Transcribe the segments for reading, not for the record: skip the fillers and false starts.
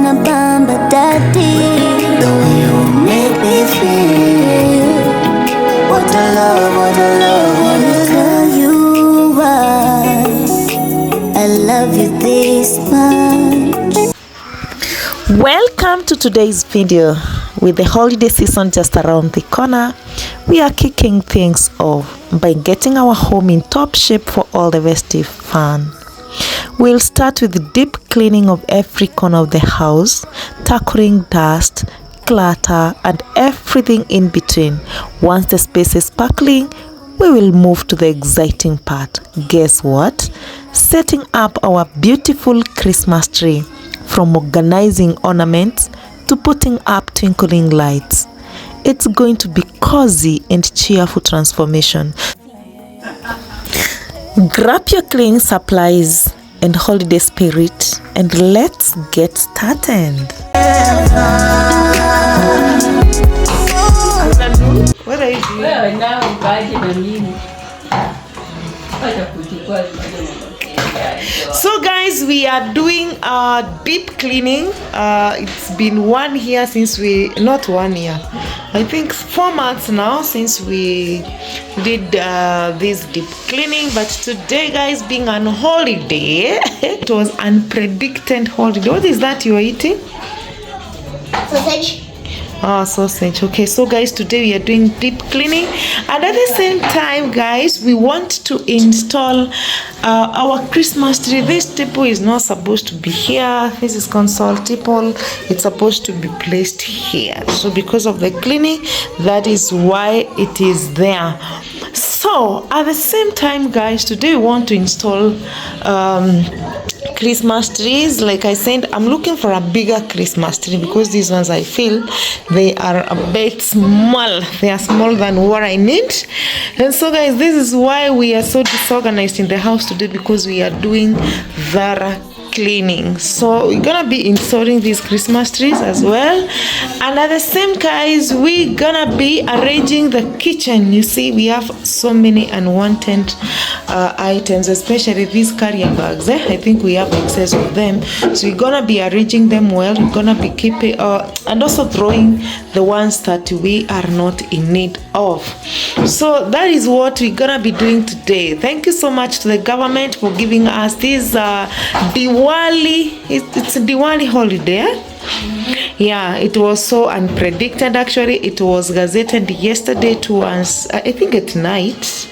wanna bamba daddy. The way you make me feel. What a love, what a love. Wanna tell you why I love you this much. Welcome to today's video. With the holiday season just around the corner, we are kicking things off by getting our home in top shape for all the festive fun. We'll start with the deep cleaning of every corner of the house, tackling dust, clutter, and everything in between. Once the space is sparkling, we will move to the exciting part. Guess what? Setting up our beautiful Christmas tree. From organizing ornaments to putting up twinkling lights. It's going to be cozy and cheerful transformation. Grab your cleaning supplies and holiday spirit and let's get started. What are you doing? So guys, we are doing deep cleaning. It's been 1 year since not 1 year, I think 4 months now since we did this deep cleaning. But today, guys, being on holiday, it was unpredicted holiday. What is that you are eating? Sausage. Sausage. Okay, so guys, today we are doing deep cleaning, and at the same time, guys, we want to install our Christmas tree. This table is not supposed to be here. This is console table. It's supposed to be placed here. So because of the cleaning, that is why it is there. So at the same time, guys, today we want to install Christmas trees. Like I said, I'm looking for a bigger Christmas tree because these ones, I feel they are a bit small. They are smaller than what I need. And so guys, this is why we are so disorganized in the house today, because we are doing thorough cleaning. So we're gonna be installing these Christmas trees as well, and at the same, guys, we're gonna be arranging the kitchen. You see, we have so many unwanted items, especially these carrier bags. I think we have excess of them, so we're gonna be arranging them well. We're gonna be keeping and also throwing the ones that we are not in need of. So that is what we're gonna be doing today. Thank you so much to the government for giving us this Diwali. It's a Diwali holiday. Yeah, it was so unpredicted. Actually, it was gazetted yesterday to us, I think at night.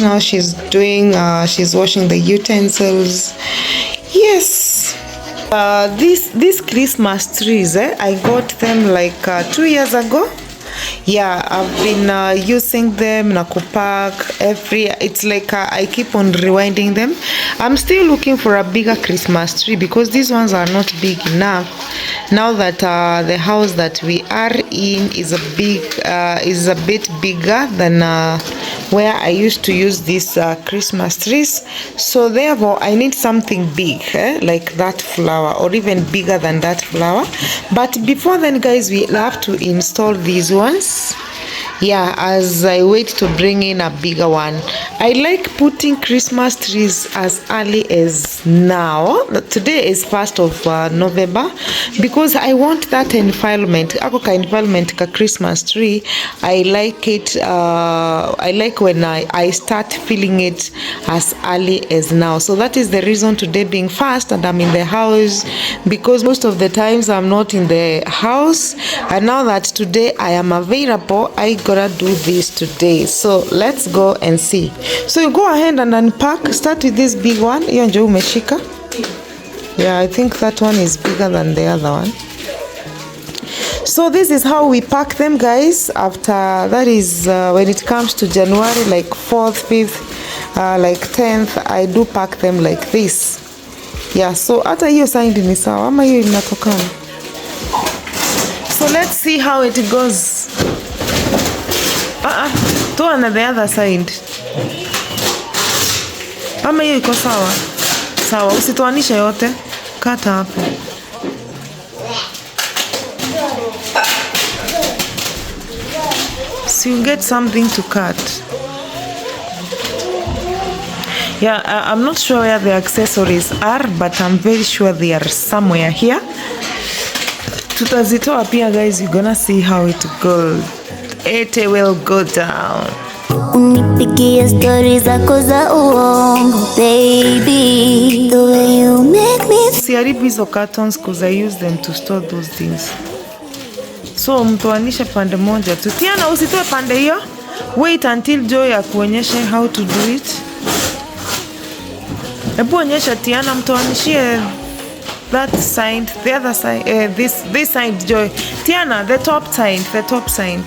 Now she's doing she's washing the utensils. Yes, these Christmas trees, I got them like 2 years ago. Yeah, I've been using them na kupack it's like I keep on rewinding them. I'm still looking for a bigger Christmas tree because these ones are not big enough. Now that the house that we are in is a bit bigger than where I used to use these Christmas trees, so therefore I need something big, like that flower, or even bigger than that flower. But before then, guys, we have to install these ones. Yeah, as I wait to bring in a bigger one. I like putting Christmas trees as early as now. Today is 1st of November, because I want that environment. Ako ka environment ka Christmas tree. I like it. I like when I start feeling it as early as now. So that is the reason today being fast and I'm in the house, because most of the times I'm not in the house. And now that today I am available, I gotta do this today. So let's go and see. So you go ahead and unpack. Start with this big one. Hiyo ndio umeshika. Yeah, I think that one is bigger than the other one. So this is how we pack them, guys. After that is when it comes to January, like 4th, 5th, like 10th, I do pack them like this. Yeah, so hata hiyo side ni sawa ama hiyo inatokana. So let's see how it goes. Toa na the other side. Ama hiyo iko sawa? Sawa, usitoanishe yote. Kata hapo. So you get something to cut. Yeah, I'm not sure where the accessories are, but I'm very sure they are somewhere here. Tutazitoa pia, guys. You're gonna see how it goes. It will go down. Unipigie stories zako za uongo, baby. The way you make me Siharibu hizo cartons because I use them to store those things. So mtoanishe pande moja tu. Tiana, usitoe pande hiyo. Wait until Joy akuonyeshe how to do it. Ebu onyesha Tiana, mtoanishie that side, the other side, this side, Joy. Tiana, the top side, the top side.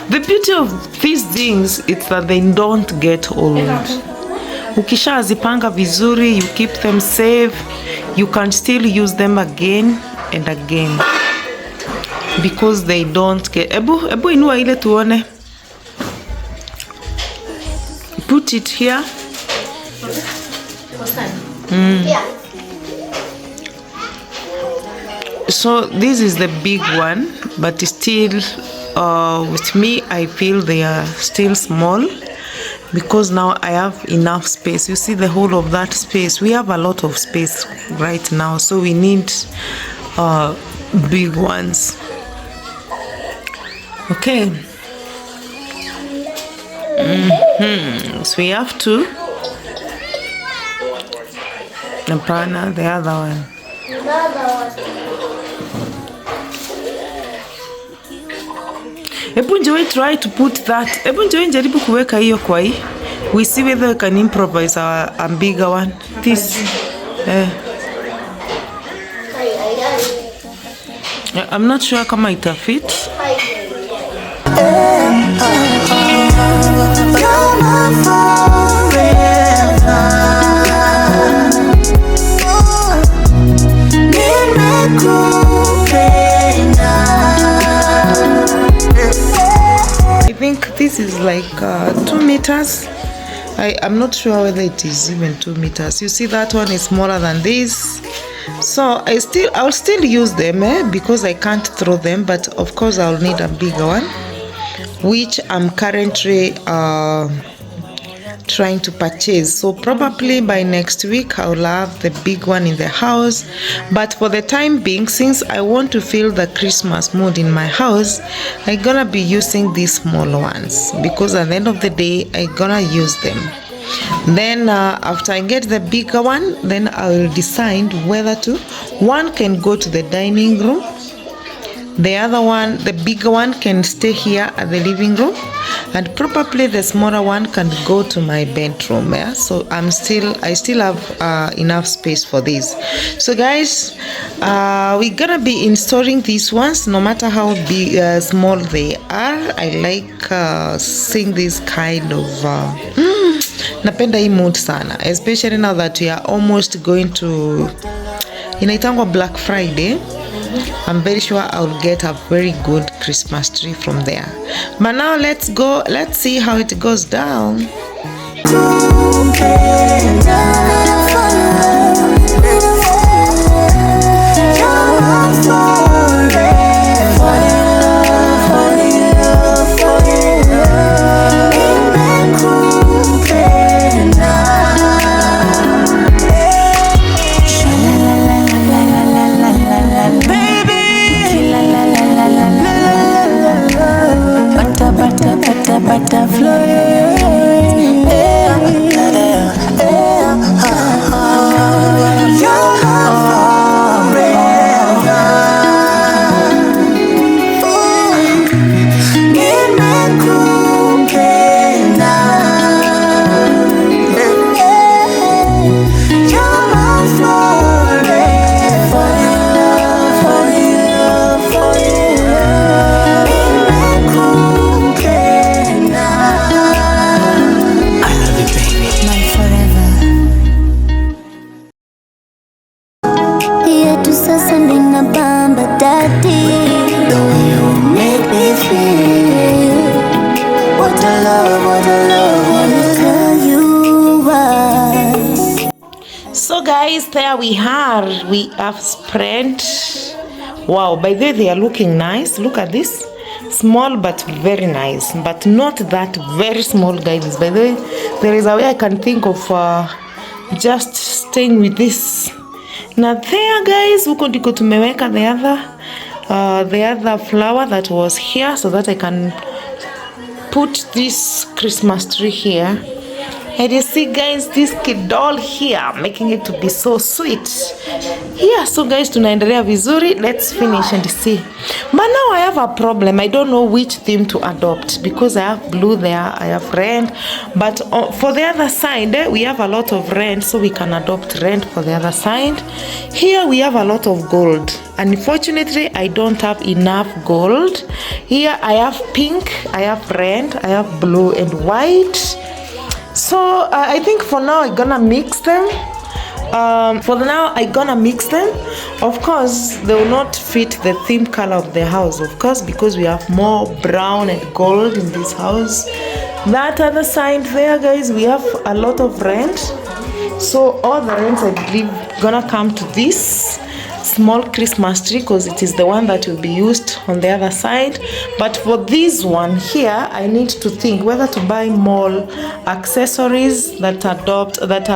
The beauty of these things is that they don't get old. Ukishazipanga vizuri, you keep them safe, you can still use them again and again because they don't get. Ebu inua ile tuone. Put it here. Yeah. So this is the big one, but still with me I feel they are still small because now I have enough space. You see the whole of that space. We have a lot of space right now, so we need big ones. Okay. So we have two. Napana, the other one. Ebu njoe try to put that. Ebu njoe njaribu kuweka hiyo kwa hii. We see whether we can improvise a bigger one. This. I'm not sure kama ita fit. I think this is like 2 meters. I'm not sure whether it is even 2 meters. You see that one is smaller than this. So I'll still use them because I can't throw them, but of course I'll need a bigger one, which I'm currently trying to purchase. So probably by next week I'll have the big one in the house, but for the time being, since I want to feel the Christmas mood in my house, I'm gonna be using these small ones because at the end of the day I'm gonna use them. Then after I get the bigger one, then I will decide whether to, one can go to the dining room, the other one, the bigger one, can stay here at the living room, and probably the smaller one can go to my bedroom. Yeah, so I still have enough space for this. So guys, we're gonna be installing these ones no matter how big small they are. I like seeing this kind of napenda hii mood sana, especially now that we are almost going to inaitangwa Black Friday. I'm very sure I'll get a very good Christmas tree from there. But now let's see how it goes down. guys, there we have spread. Wow, by the way, they are looking nice. Look at this. Small but very nice, but not that very small, guys. By the way, there is a way I can think of just staying with this. Now there, guys, huko ndiko tumeweka the other flower that was here, so that I can put this Christmas tree here. And you see, guys, this kid doll here, making it to be so sweet. Yeah, so guys, tunaendelea vizuri. Let's finish and see. But now I have a problem. I don't know which theme to adopt, because I have blue there, I have red. But for the other side, we have a lot of red, so we can adopt red for the other side. Here we have a lot of gold. Unfortunately, I don't have enough gold. Here I have pink, I have red, I have blue and white. So I think for now I'm gonna mix them. Of course, they will not fit the theme color of the house, of course, because we have more brown and gold in this house. That other side there, guys, we have a lot of red. So all the reds, I believe, gonna come to this small Christmas tree, because it is the one that will be used on the other side. But for this one here, I need to think whether to buy more accessories that can adopt that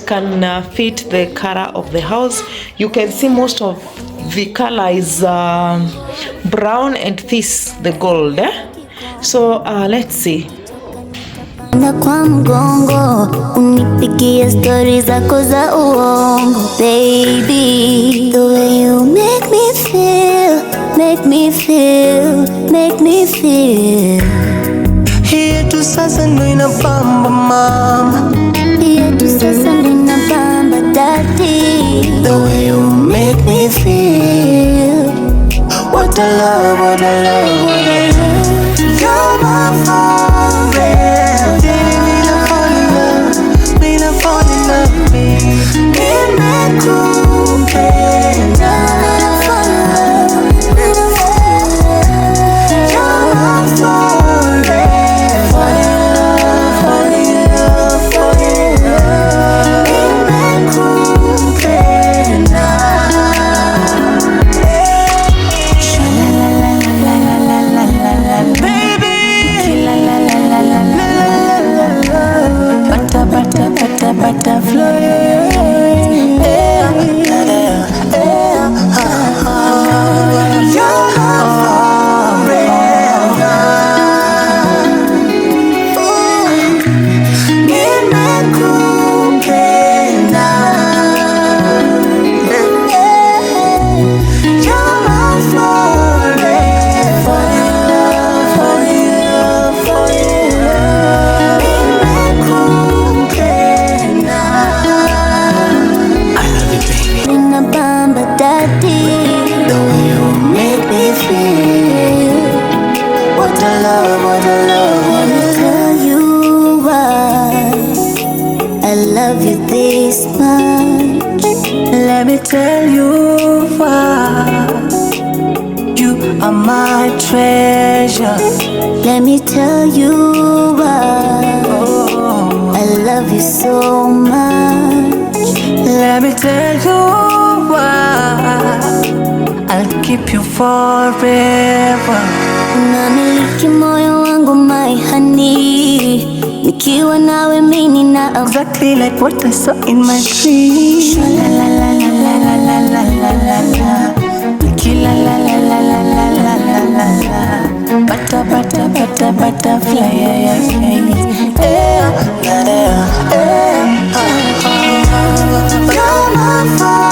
can fit the color of the house. You can see most of the color is brown and this the gold. So let's see. Na kwa mgongo unipigia stories zako za uongo, baby. The way you make me feel, make me feel, make me feel. Here tu sasa ndo inapamba mama, here tu sasa ndo inapamba daddy. The way you make me feel, what a love, what a love, what a love. You're my forever. Let me tell you why you are my treasure. Let me tell you why I love you so much. Let me tell you why I'll keep you forever. Namiliki moyo wangu my honey, nikiwa nawe mimi na exactly like what I saw in my dream. La la la la la la la la la la. Nikila la la la la la la la la la. Butter butter butter butterfly. You're my forever.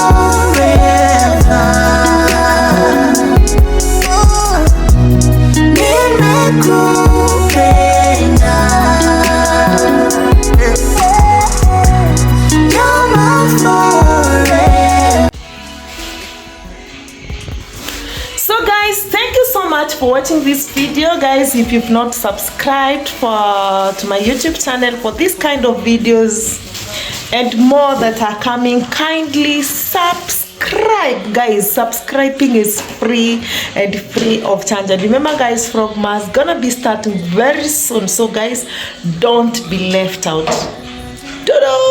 So guys, thank you so much for watching this video. Guys, if you've not subscribed to my YouTube channel for this kind of videos and more that are coming, kindly subscribe. Guys, subscribing is free and free of charge. And remember guys, Frogmas gonna be starting very soon, so guys, don't be left out. Ta-da!